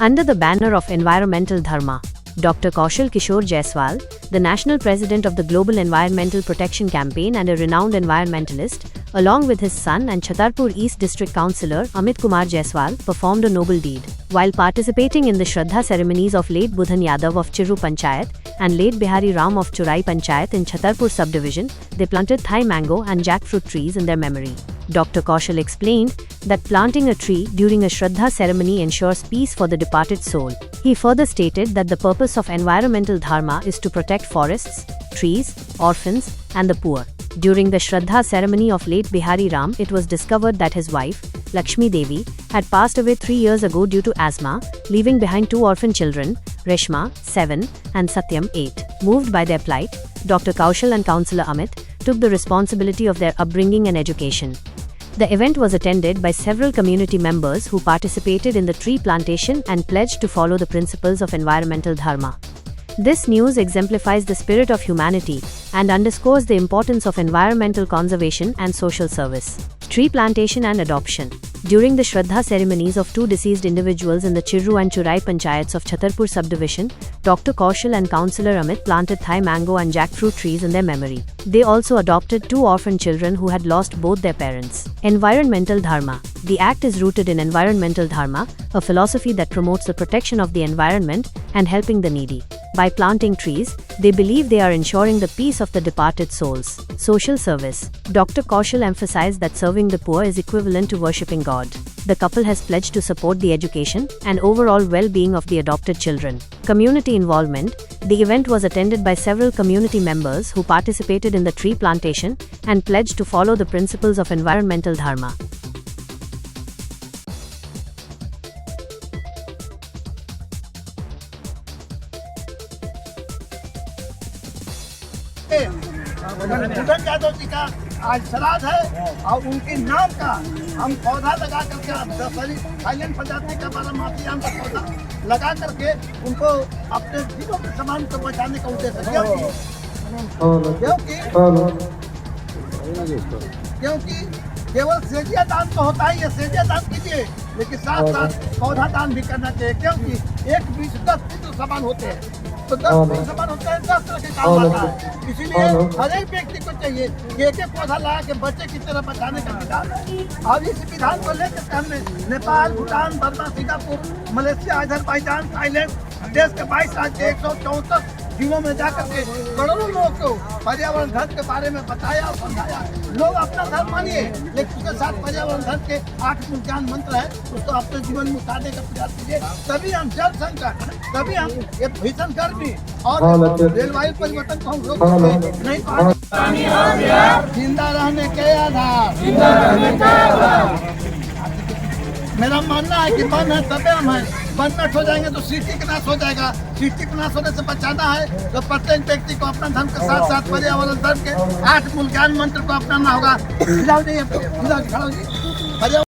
Under the banner of Environmental Dharma, Dr. Kaushal Kishore Jaiswal, the national president of the Global Environmental Protection Campaign and a renowned environmentalist, along with his son and Chhatarpur East District Councillor Amit Kumar Jaiswal, performed a noble deed. While participating in the Shraddha ceremonies of late Budhan Yadav of Chirru Panchayat and late Bihari Ram of Churai Panchayat in Chhatarpur subdivision, they planted Thai mango and jackfruit trees in their memory. Dr. Kaushal explained that planting a tree during a Shraddha ceremony ensures peace for the departed soul. He further stated that the purpose of environmental dharma is to protect forests, trees, orphans, and the poor. During the Shraddha ceremony of late Bihari Ram, it was discovered that his wife, Lakshmi Devi, had passed away 3 years ago due to asthma, leaving behind 2 orphan children, Reshma, 7, and Satyam, 8. Moved by their plight, Dr. Kaushal and Councillor Amit took the responsibility of their upbringing and education. The event was attended by several community members who participated in the tree plantation and pledged to follow the principles of environmental dharma. This news exemplifies the spirit of humanity and underscores the importance of environmental conservation and social service. Tree plantation and adoption. During the Shraddha ceremonies of 2 deceased individuals in the Chirru and Churai Panchayats of Chhatarpur subdivision, Dr. Kaushal and Councillor Amit planted Thai mango and jackfruit trees in their memory. They also adopted 2 orphan children who had lost both their parents. Environmental Dharma. The act is rooted in environmental dharma, a philosophy that promotes the protection of the environment and helping the needy. By planting trees, they believe they are ensuring the peace of the departed souls. Social service. Dr. Kaushal emphasized that serving the poor is equivalent to worshipping God. The couple has pledged to support the education and overall well-being of the adopted children. Community involvement. The event was attended by several community members who participated in the tree plantation and pledged to follow the principles of environmental dharma. Budhan Yadav ji का आज श्राद्ध है और उनके नाम का हम पौधा लगा करके थाईलैंड प्रजाति का बारामासी आम का पौधा लगा करके उनको अपने जीवों के समान को बचाने का उद्देश्य क्योंकि केवल सेजिया दान तो होता ही है, सेजिया दान कीजिए, लेकिन साथ साथ पौधा दान भी करना चाहिए, क्योंकि एक बीज 10 पुत्र समान होते हैं, तो 10 पुत्र समान होता है, 10 तरह के काम आता है। इसीलिए हर एक व्यक्ति को चाहिए कि एक पौधा लगा के बच्चे की तरह बचाने का विधान है। अब इस विधान को लेकर हमने Nepal, Bhutan, Burma, Singapore, Malaysia, Azerbaijan, Thailand देश के 22 राज्य 164 जिलों में जाकर के करोड़ों लोगों को पर्यावरण धर्म के बारे में बताया और समझाया। लोग अपना धर्म मानिए, लेकिन उसके साथ पर्यावरण धर्म के 8 मूल ज्ञान मंत्र है, उसको अपने जीवन में उतारने का प्रयास कीजिए। तभी हम जल संकट, तभी हम ये भीषण गर्मी और जलवायु परिवर्तन को हम रोक सकते। नहीं तो जिंदा रहने के आधार, मेरा मानना है कि मन है तबे हम है, मन नष्ट हो जाएंगे तो सृष्टि का नाश हो जाएगा। सृष्टि को नाश होने से बचाना है तो प्रत्येक व्यक्ति को अपना धर्म के साथ साथ पर्यावरण धर्म के 8 मूल ज्ञान मंत्र को अपनाना होगा।